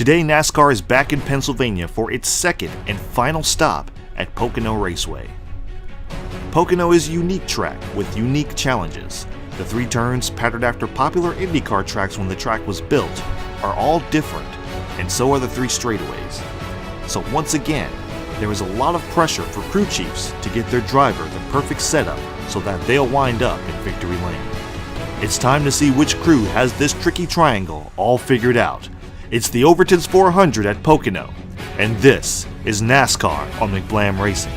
Today, NASCAR is back in Pennsylvania for its second and final stop at Pocono Raceway. Pocono is a unique track with unique challenges. The three turns, patterned after popular IndyCar tracks when the track was built, are all different, and so are the three straightaways. So once again, there is a lot of pressure for crew chiefs to get their driver the perfect setup so that they'll wind up in victory lane. It's time to see which crew has this tricky triangle all figured out. It's the Overton's 400 at Pocono, and this is NASCAR on McBlam Racing.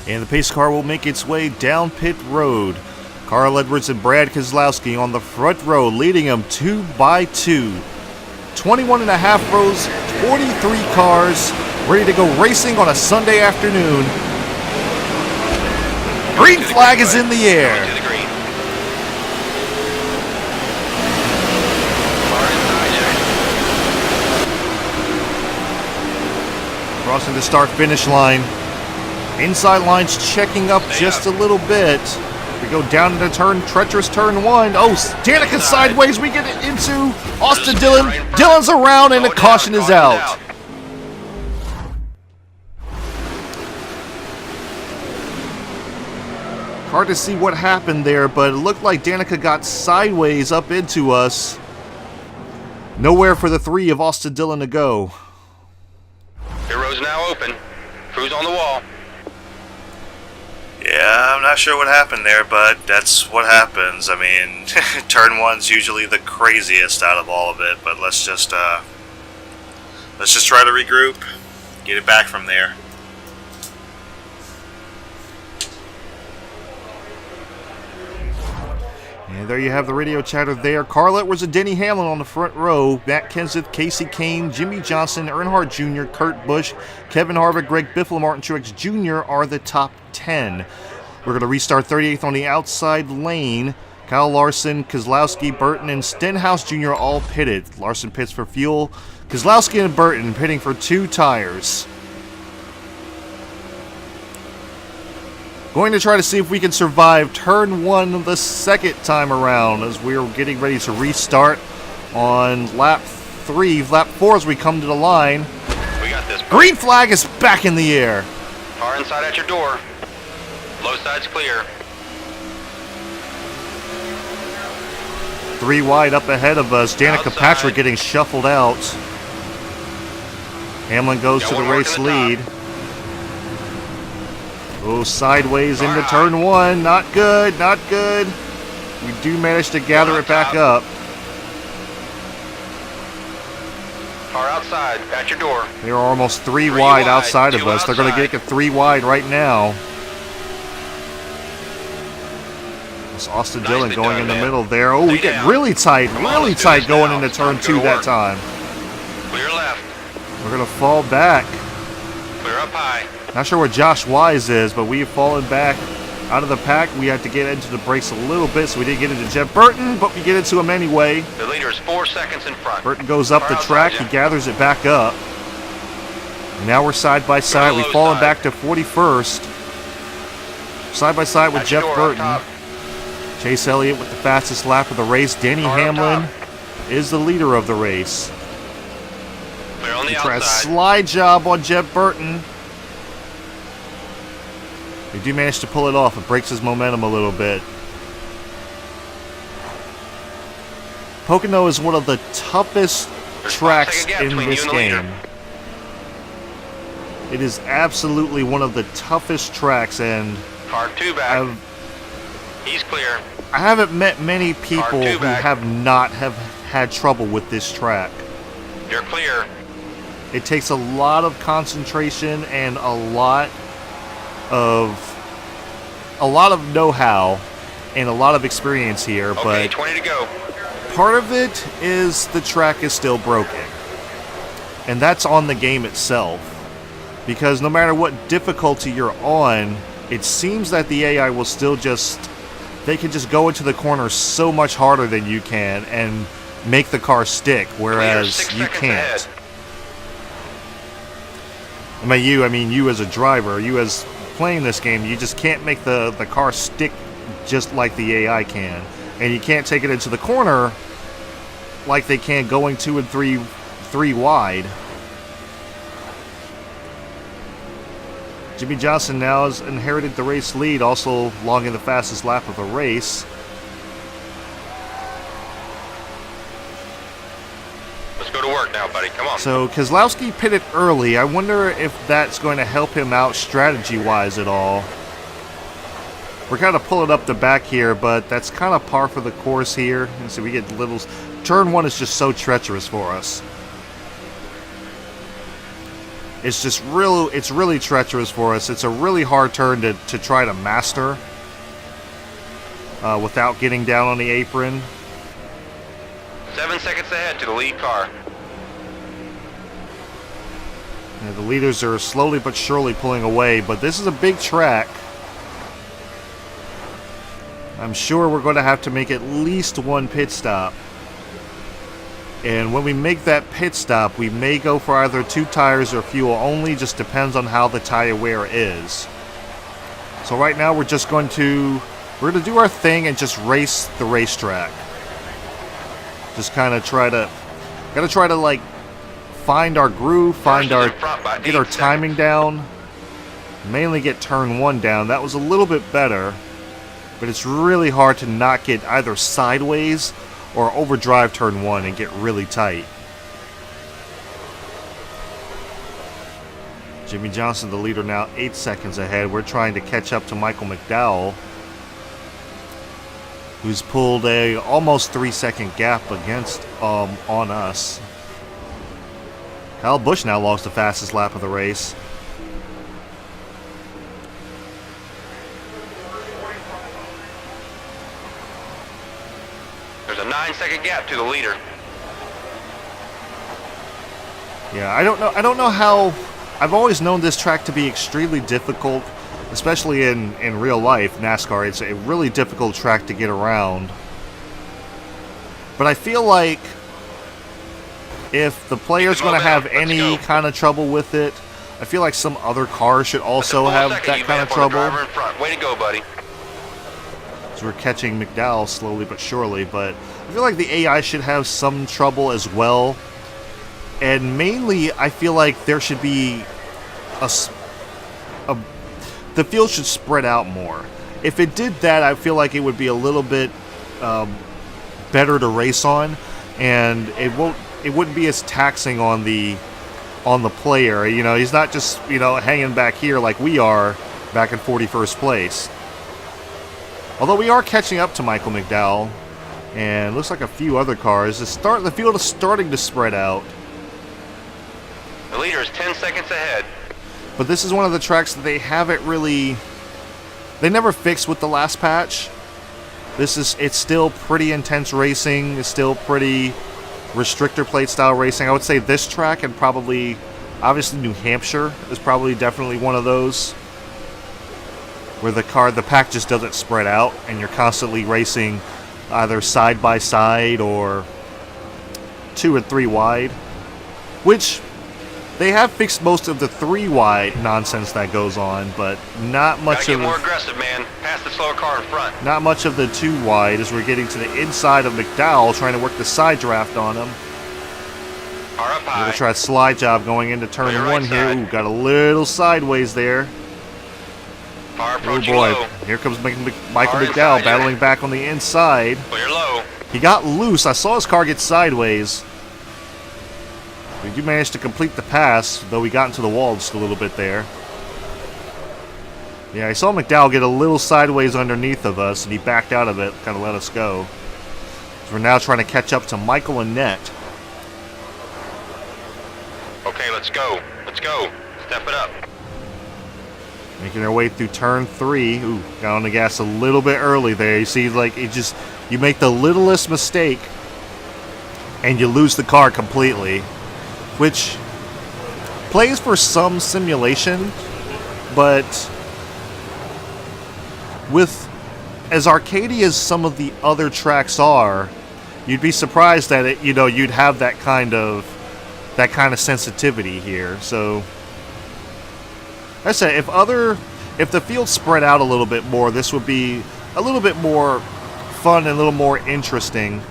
And the pace car will make its way down pit road. Carl Edwards and Brad Keselowski on the front row, leading them 2 by 2. 21 and a half rows, 43 cars, ready to go racing on a Sunday afternoon. Green flag is in the air. Crossing the start-finish line. Inside line's checking up just a little bit. We go down into treacherous turn 1. Oh, Danica sideways. We get it into Austin Dillon. Dillon's around and the caution is out. Hard to see what happened there, but it looked like Danica got sideways up into us. Nowhere for the three of Austin Dillon to go. Pit road's now open. Crew's on the wall. Yeah, I'm not sure what happened there, but that's what happens. I mean, turn 1's usually the craziest out of all of it, but let's just try to regroup, get it back from there. And there you have the radio chatter there. Carl Edwards and Denny Hamlin on the front row. Matt Kenseth, Casey Kane, Jimmy Johnson, Earnhardt Jr., Kurt Busch, Kevin Harvick, Greg Biffle, Martin Truex Jr. are the top 10. We're going to restart 38th on the outside lane. Kyle Larson, Keselowski, Burton, and Stenhouse Jr. all pitted. Larson pits for fuel. Keselowski and Burton pitting for 2 tires. Going to try to see if we can survive turn 1 the second time around as we're getting ready to restart on lap 3. Lap 4 as we come to the line. We got this. Green flag is back in the air. Car inside at your door. Low side's clear. 3 wide up ahead of us. Danica Patrick getting shuffled out. Hamlin goes to the race lead. Oh, sideways into turn 1. Not good, not good. We do manage to gather it back up. Car outside, at your door. They are almost 3 wide outside of us. They're going to get a 3 wide right now. It's Austin Dillon going in the middle there. Oh, we get really tight going into turn 2 that time. Clear left. We're going to fall back. Clear up high. Not sure where Josh Wise is, but we have fallen back out of the pack. We have to get into the brakes a little bit, so we didn't get into Jeff Burton, but we get into him anyway. The leader is 4 seconds in front. Burton goes up the track. He gathers it back up. Now we're side by side. We've fallen back to 41st. Side by side with Jeff Burton. Chase Elliott with the fastest lap of the race. Denny Hamlin is the leader of the race. Clear on the Try a outside. slide job on Jeff Burton. They do manage to pull it off. It breaks his momentum a little bit. Pocono is one of the toughest tracks in this game. It is absolutely one of the toughest tracks, and Car 2 back. He's clear. I haven't met many people who have not had trouble with this track. You're clear. It takes a lot of concentration and a lot of know-how and a lot of experience here, Okay, but 20 to go. part of it is the track is still broken. And that's on the game itself. Because no matter what difficulty you're on, it seems that the AI will still they can just go into the corner so much harder than you can and make the car stick, whereas you can't. I mean you as a driver, you as playing this game, you just can't make the car stick just like the AI can. And you can't take it into the corner like they can going 2 and 3 wide. Jimmy Johnson now has inherited the race lead, also logging the fastest lap of the race. Let's go to work now, buddy. Come on. So Keselowski pitted early. I wonder if that's going to help him out strategy-wise at all. We're kind of pulling up the back here, but that's kind of par for the course here. And so we get little... Turn 1 is just so treacherous for us. It's just it's really treacherous for us. It's a really hard turn to try to master without getting down on the apron. 7 seconds ahead to the lead car. Yeah, the leaders are slowly but surely pulling away, but this is a big track. I'm sure we're going to have to make at least one pit stop. And when we make that pit stop, we may go for either 2 tires or fuel only, just depends on how the tire wear is. So right now we're going to do our thing and just race the racetrack. Just kind of try to like find our groove, get our timing down, mainly get turn 1 down. That was a little bit better, but it's really hard to not get either sideways or overdrive turn 1 and get really tight. Jimmy Johnson, the leader, now 8 seconds ahead. We're trying to catch up to Michael McDowell, who's pulled a almost 3-second gap against on us. Kyle Busch now lost the fastest lap of the race. There's a 9-second gap to the leader. Yeah, I don't know how. I've always known this track to be extremely difficult, especially in real life NASCAR. It's a really difficult track to get around. But I feel like if the player's going to have any kind of trouble with it, I feel like some other cars should also have that kind of trouble. Way to go, buddy. So we're catching McDowell slowly but surely, but I feel like the AI should have some trouble as well. And mainly, I feel like there should be the field should spread out more. If it did that, I feel like it would be a little bit better to race on, and it wouldn't be as taxing on the player. You know, he's not just hanging back here like we are back in 41st place. Although we are catching up to Michael McDowell, and looks like a few other cars. The field is starting to spread out. The leader is 10 seconds ahead. But this is one of the tracks that they never fixed with the last patch. It's still pretty intense racing. It's still pretty restrictor plate style racing. I would say this track and probably, obviously New Hampshire is probably definitely one of those where the pack just doesn't spread out and you're constantly racing either side by side or 2 and 3 wide, which they have fixed most of the 3 wide nonsense that goes on, but not much Gotta get more aggressive, man. Pass the slower car in front. Not much of the 2 wide as we're getting to the inside of McDowell, trying to work the side draft on him. Car up high. We're gonna try a slide job going into turn 1 here. Ooh, got a little sideways there. Car Oh approaching boy, low. here comes Michael Car McDowell inside, battling back on the inside. Clear low. He got loose. I saw his car get sideways. We do manage to complete the pass, though we got into the wall just a little bit there. Yeah, I saw McDowell get a little sideways underneath of us, and he backed out of it, kind of let us go. So we're now trying to catch up to Michael and Annette. Okay, let's go. Let's go. Step it up. Making our way through turn 3. Ooh, got on the gas a little bit early there. You see, like, you make the littlest mistake, and you lose the car completely, which plays for some simulation, but with as arcadey as some of the other tracks are, you'd be surprised that you'd have that kind of sensitivity here. So I said, if the field spread out a little bit more, this would be a little bit more fun and a little more interesting.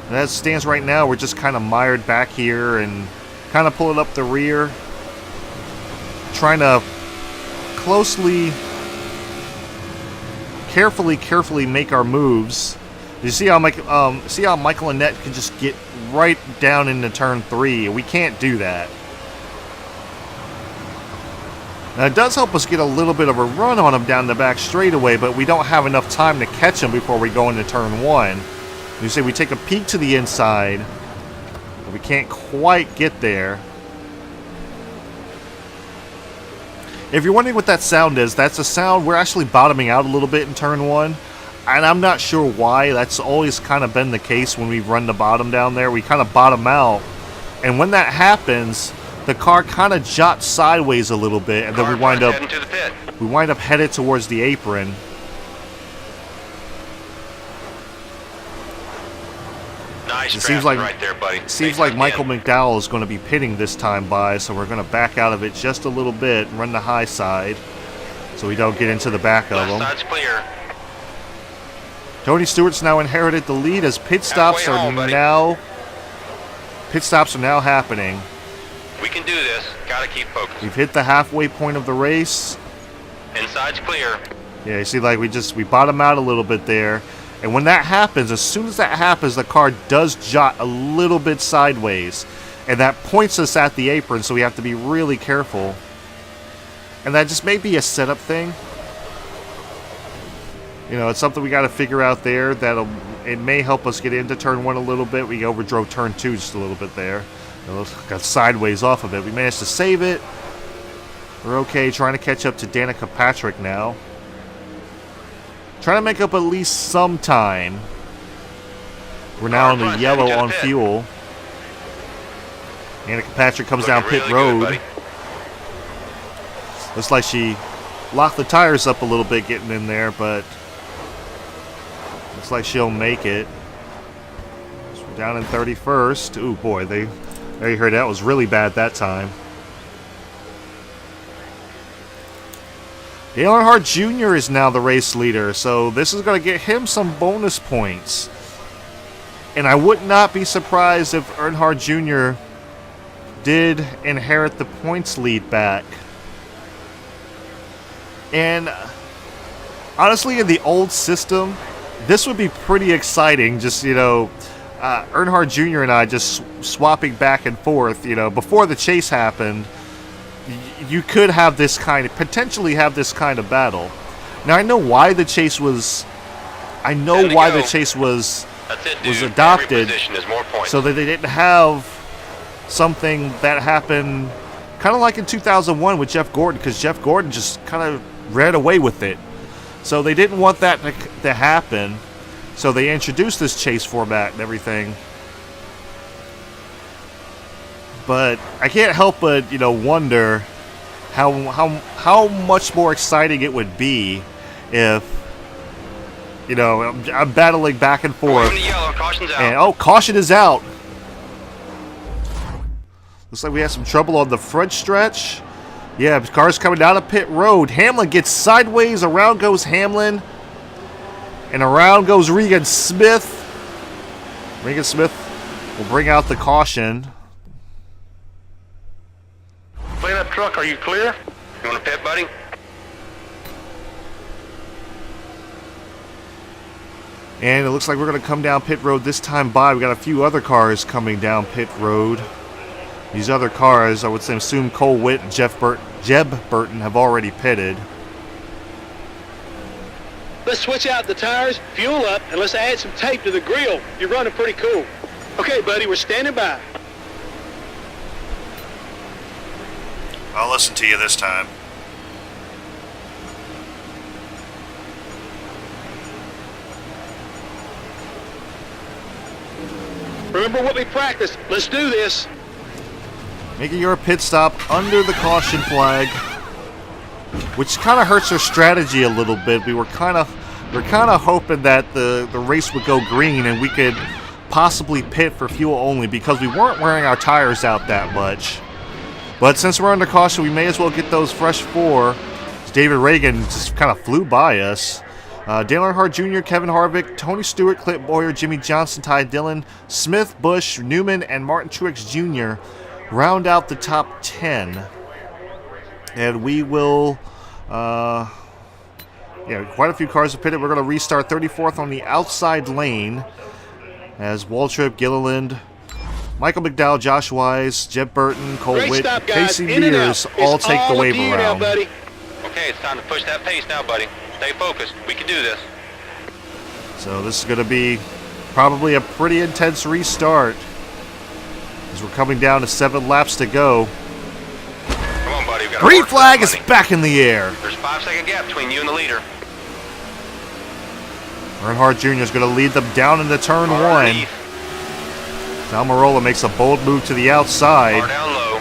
And as it stands right now, we're just kind of mired back here and kind of pulling up the rear, trying to carefully make our moves. You see how Michael Annette can just get right down into turn 3. We can't do that. Now it does help us get a little bit of a run on him down the back straightaway, but we don't have enough time to catch him before we go into turn 1. You see, we take a peek to the inside, but we can't quite get there. If you're wondering what that sound is, that's a sound. We're actually bottoming out a little bit in turn 1, and I'm not sure why. That's always kind of been the case when we run the bottom down there. We kind of bottom out, and when that happens, the car kind of jots sideways a little bit, and then we wind up headed towards the apron. Nice. It seems like right there, buddy. Seems like Michael McDowell is going to be pitting this time by, so we're going to back out of it just a little bit and run the high side, so we don't get into the back of them. Left side's clear. Tony Stewart's now inherited the lead as pit stops are now happening. We can do this. Gotta keep focused. We've hit the halfway point of the race. Inside's clear. Yeah, you see, like we bottom out a little bit there. And when that happens, as soon as that happens, the car does jot a little bit sideways. And that points us at the apron, so we have to be really careful. And that just may be a setup thing. You know, it's something we got to figure out there. It may help us get into turn 1 a little bit. We overdrove turn 2 just a little bit there. Got sideways off of it. We managed to save it. We're okay, trying to catch up to Danica Patrick now. Trying to make up at least some time. We're now in the yellow on fuel. Danica Patrick comes down pit road. Looks like she locked the tires up a little bit getting in there, but looks like she'll make it. So we're down in 31st. Ooh, boy, there you heard that was really bad that time. Dale Earnhardt Jr. is now the race leader, so this is going to get him some bonus points. And I would not be surprised if Earnhardt Jr. did inherit the points lead back. And honestly, in the old system, this would be pretty exciting. Just, you know, Earnhardt Jr. and I just swapping back and forth. You know, before the chase happened, you could have this potentially have this kind of battle. Now I know why the chase was. Adopted, so that they didn't have something that happened, kind of like in 2001 with Jeff Gordon, because Jeff Gordon just kind of ran away with it. So they didn't want that to happen. So they introduced this chase format and everything. But I can't help but, you know, wonder how much more exciting it would be if, you know, I'm battling back and forth. And caution is out. Looks like we have some trouble on the front stretch. Yeah, cars coming down a pit road. Hamlin gets sideways. Around goes Hamlin. And around goes Regan Smith. Regan Smith will bring out the caution. Clean up truck, are you clear? You want to pit, buddy? And it looks like we're going to come down pit road this time by. We got a few other cars coming down pit road. These other cars, I would assume Cole Witt and Jeb Burton have already pitted. Let's switch out the tires, fuel up, and let's add some tape to the grill. You're running pretty cool. Okay, buddy, we're standing by. I'll listen to you this time. Remember what we practiced. Let's do this. Making your pit stop under the caution flag, which kind of hurts our strategy a little bit. We're kind of hoping that the race would go green and we could possibly pit for fuel only, because we weren't wearing our tires out that much. But since we're under caution, we may as well get those fresh 4. David Reagan just kind of flew by us. Dale Earnhardt Jr., Kevin Harvick, Tony Stewart, Clint Boyer, Jimmy Johnson, Ty Dillon, Smith, Busch, Newman, and Martin Truex Jr. round out the top 10. And we will, quite a few cars have pitted. We're going to restart 34th on the outside lane as Waltrip, Gilliland, Michael McDowell, Josh Wise, Jeb Burton, Cole Witt, Casey Mears all take the wave around. Okay, it's time to push that pace now, buddy. Stay focused. We can do this. So this is going to be probably a pretty intense restart as we're coming down to 7 laps to go. Come on, buddy. Green flag is back in the air. There's a 5-second gap between you and the leader. Earnhardt Jr. is going to lead them down into turn 1. Almirola makes a bold move to the outside. Far down low.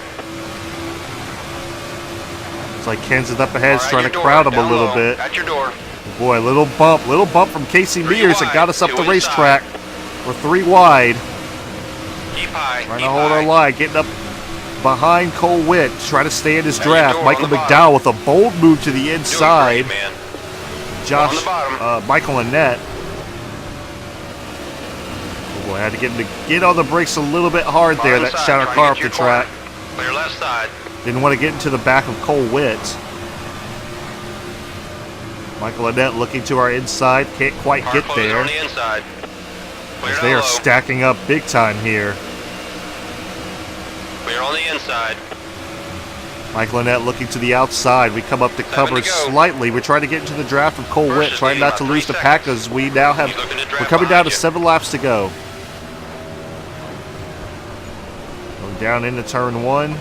It's like Ken's up ahead, trying to crowd him a little bit. At your door. Boy, little bump from Casey Mears that got us up the racetrack. We're 3 wide. Keep high. Trying to hold our line, getting up behind Cole Witt, trying to stay in his draft. Michael McDowell with a bold move to the inside. Josh, Michael Annett. Oh boy, I had to get on the brakes a little bit hard there. That shot our car up the track. Clear left side. Didn't want to get into the back of Cole Witt. Michael Annett looking to our inside. Can't quite get there. On the inside. As they are stacking up big time here. Clear on the inside. Michael Annett looking to the outside. We come up to cover slightly. We're trying to get into the draft of Cole Witt, trying not to lose the pack as we now have. We're coming down to 7 laps to go. Going down into turn 1.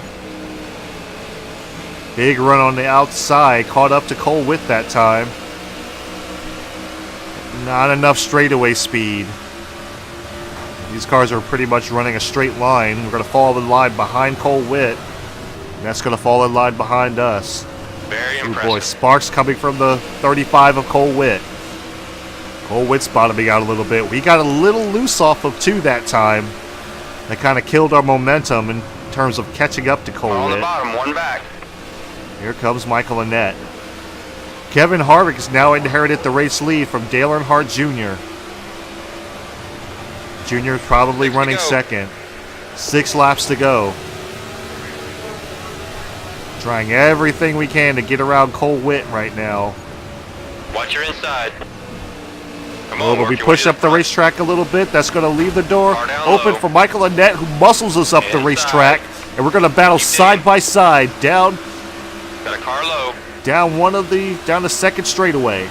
Big run on the outside. Caught up to Cole Witt that time. Not enough straightaway speed. These cars are pretty much running a straight line. We're going to fall in line behind Cole Witt. And that's going to fall in line behind us. Very impressive. Boy, sparks coming from the 35 of Cole Witt. Cole Witt's bottoming out a little bit. We got a little loose off of 2 that time. That kind of killed our momentum in terms of catching up to Cole Witt. On the bottom, 1 back. Here comes Michael Annett. Kevin Harvick has now inherited the race lead from Dale Earnhardt Jr. Jr. is probably running second. 6 laps to go. Trying everything we can to get around Cole Witt right now. Watch your inside. Come on, but we push up the racetrack a little bit. That's going to leave the door open for Michael Annett, who muscles us up the racetrack. And we're going to battle side by side down. Got a car low. Down the second straightaway.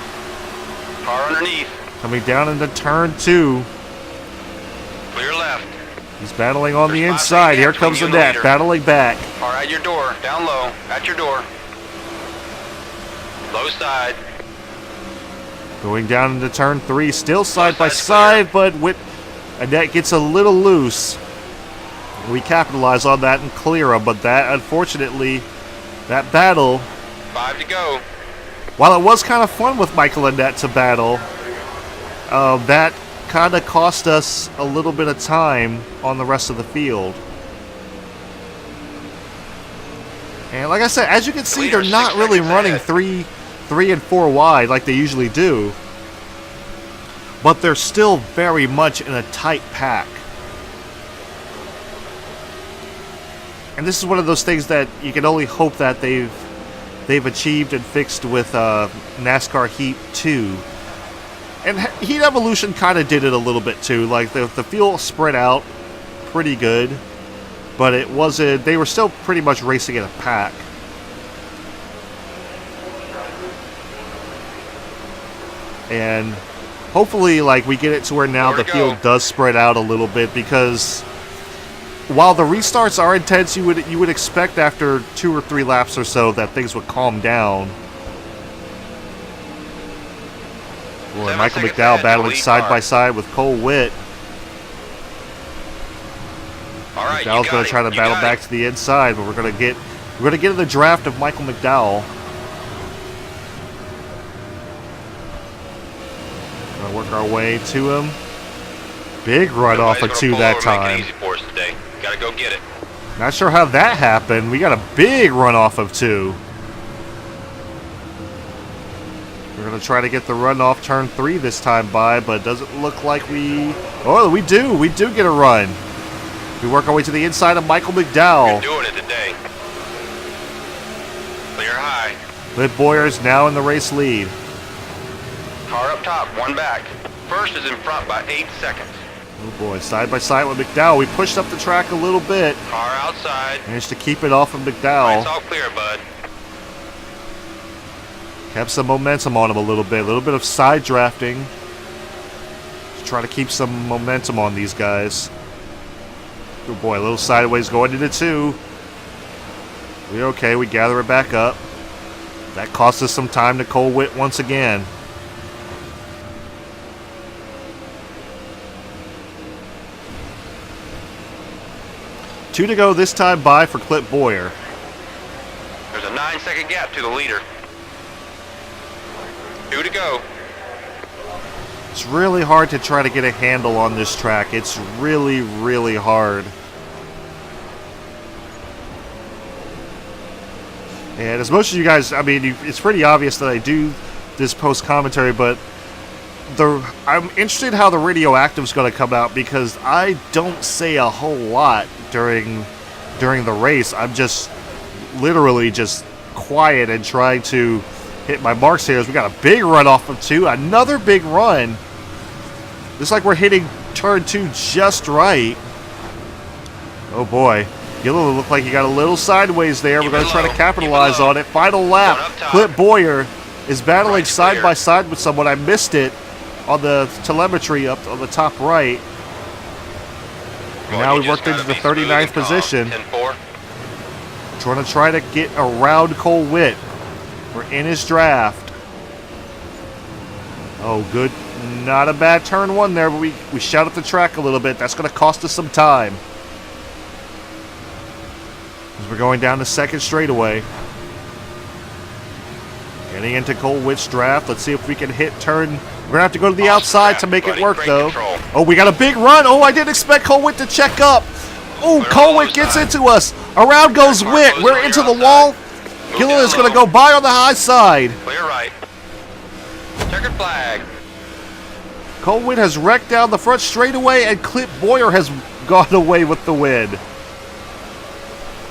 Car underneath. Coming down into turn 2. Clear left. He's battling on the inside. Here comes Annett, battling back. Car at your door. Down low. At your door. Low side. Going down into turn 3. Still side by side, but Annett gets a little loose. We capitalize on that and clear him, but that, unfortunately, that battle, 5 to go. While it was kind of fun with Michael Annett to battle, that kind of cost us a little bit of time on the rest of the field. And like I said, as you can see, they're not really running 3 and 4 wide like they usually do. But they're still very much in a tight pack. And this is one of those things that you can only hope that they've achieved and fixed with NASCAR Heat 2. And Heat Evolution kind of did it a little bit too. Like the fuel spread out pretty good, but it wasn't. They were still pretty much racing in a pack. And hopefully, like, we get it to where now the field does spread out a little bit, because while the restarts are intense, you would expect after 2 or 3 laps or so that things would calm down. Boy, Michael McDowell battling side by side with Cole Witt. All right, McDowell's going to try to battle back to the inside, but we're going to get in the draft of Michael McDowell. Going to work our way to him. Big run off of 2 that time. Gotta go get it. Not sure how that happened. We got a big run off of 2. We're going to try to get the run off turn 3 this time by, but it doesn't look like we... Oh, we do. We do get a run. We work our way to the inside of Michael McDowell. You're doing it today. Clear high. Clint Boyer is now in the race lead. Car up top, one back. First is in front by 8 seconds. Oh boy, side by side with McDowell. We pushed up the track a little bit. Car outside. Managed to keep it off of McDowell. It's all clear, bud. Kept some momentum on him a little bit of side drafting. Just try to keep some momentum on these guys. Oh boy, a little sideways going into 2. We're okay, we gather it back up. That cost us some time to Cole Witt once again. Two to go this time by for Clint Boyer. There's a 9-second gap to the leader. 2 to go. It's really hard to try to get a handle on this track. It's really, really hard. And as most of you guys, I mean, it's pretty obvious that I do this post-commentary, but I'm interested how the radioactive is going to come out because I don't say a whole lot during the race. I'm just literally just quiet and trying to hit my marks here as we got a big run off of 2. Another big run. Looks like we're hitting turn 2 just right. Oh boy. Gilliland looked like he got a little sideways there. We're going to try to capitalize on it. Final lap. Clint Boyer is battling side by side with someone. I missed it on the telemetry up on the top right. And now we worked into the 39th position. Trying to get around Cole Witt. We're in his draft. Oh, good. Not a bad turn 1 there, but we shot up the track a little bit. That's going to cost us some time. As we're going down the second straightaway. Getting into Cole Witt's draft. Let's see if we can hit turn. We're going to have to go to the outside to make it work, though. Oh, we got a big run. Oh, I didn't expect Cole Witt to check up. Oh, Cole Witt gets into us. Around goes Witt. We're into the wall. Gilliland is going to go by on the high side. Clear right. Checkered flag. Cole Witt has wrecked down the front straightaway, and Clint Boyer has gone away with the win.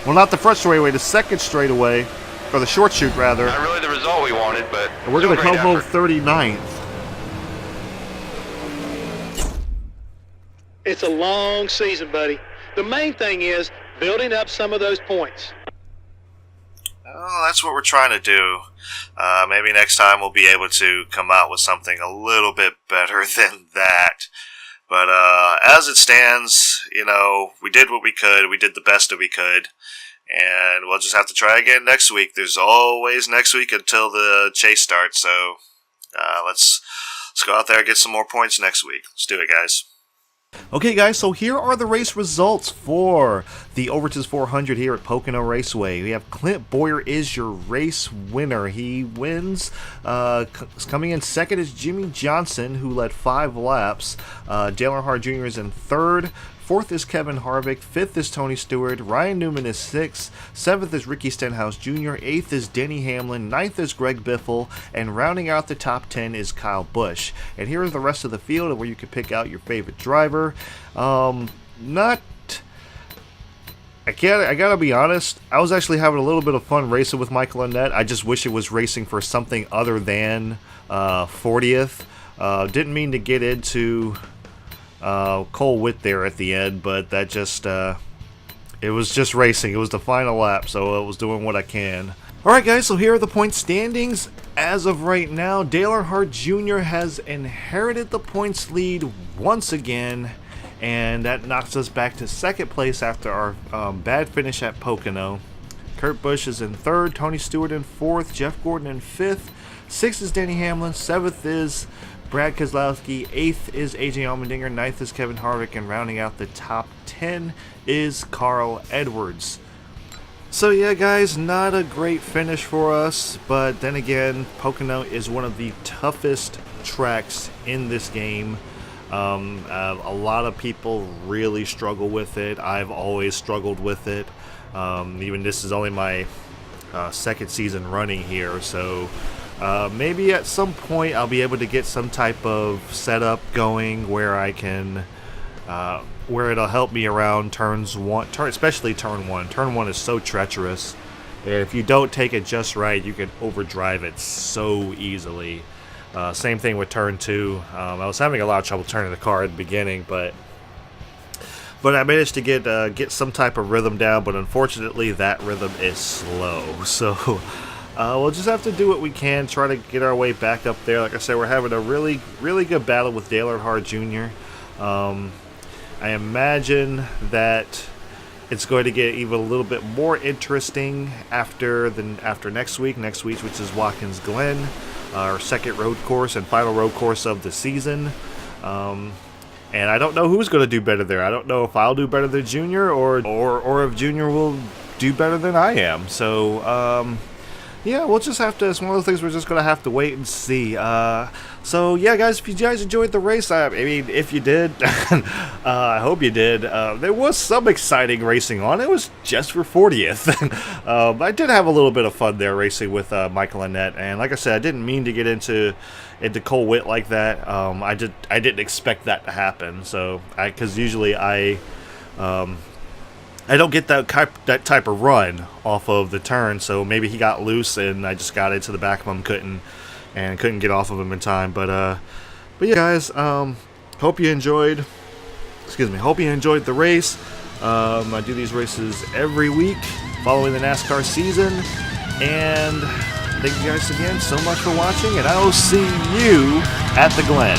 Well, not the front straightaway, the second straightaway, or the short shoot, rather. Not really the result we wanted, but and we're going to come home 39th. It's a long season, buddy. The main thing is building up some of those points. Oh, that's what we're trying to do. Maybe next time we'll be able to come out with something a little bit better than that. But as it stands, you know, we did what we could. We did the best that we could. And we'll just have to try again next week. There's always next week until the chase starts. So let's go out there and get some more points next week. Let's do it, guys. Okay, guys, so here are the race results for the Overton 400 here at Pocono Raceway. We have Clint Boyer is your race winner. He wins. Coming in second is Jimmy Johnson, who led 5 laps. Dale Earnhardt Jr. is in third. Fourth is Kevin Harvick. Fifth is Tony Stewart. Ryan Newman is sixth. Seventh is Ricky Stenhouse Jr. Eighth is Denny Hamlin. Ninth is Greg Biffle. And rounding out the top 10 is Kyle Busch. And here is the rest of the field where you can pick out your favorite driver. I gotta be honest, I was actually having a little bit of fun racing with Michael Annett. I just wish it was racing for something other than 40th. Didn't mean to get into Cole Witt there at the end, but that just it was just racing. It was the final lap, so I was doing what I can. Alright guys, so here are the point standings. As of right now, Dale Earnhardt Jr. has inherited the points lead once again, and that knocks us back to second place after our bad finish at Pocono. Kurt Busch is in third, Tony Stewart in fourth, Jeff Gordon in fifth, sixth is Denny Hamlin, seventh is Brad Keselowski, 8th is AJ Allmendinger, 9th is Kevin Harvick, and rounding out the top 10 is Carl Edwards. So yeah guys, not a great finish for us, but then again, Pocono is one of the toughest tracks in this game. A lot of people really struggle with it. I've always struggled with it. Even this is only my second season running here, so maybe at some point I'll be able to get some type of setup going where I can, where it'll help me around turns especially turn one. Turn one is so treacherous, and if you don't take it just right, you can overdrive it so easily. Same thing with turn two. I was having a lot of trouble turning the car at the beginning, but I managed to get some type of rhythm down. But unfortunately, that rhythm is slow. So we'll just have to do what we can, try to get our way back up there. Like I said, we're having a really good battle with Dale Earnhardt Jr. I imagine that it's going to get even a little bit more interesting after next week, which is Watkins Glen, our second road course and final road course of the season. And I don't know who's going to do better there. I don't know if I'll do better than Junior or if Junior will do better than I am. So, yeah, we'll just have to, it's one of those things we're just going to have to wait and see. So, yeah, guys, if you guys enjoyed the race, I mean, if you did, I hope you did. There was some exciting racing on. It was just for 40th. I did have a little bit of fun there racing with Michael Annette. And like I said, I didn't mean to get into Cole Witt like that. I didn't expect that to happen. So, because usually I don't get that type of run off of the turn, so maybe he got loose and I just got into the back of him, couldn't get off of him in time. But yeah, guys, hope you enjoyed the race. I do these races every week following the NASCAR season, and thank you guys again so much for watching, and I will see you at the Glen.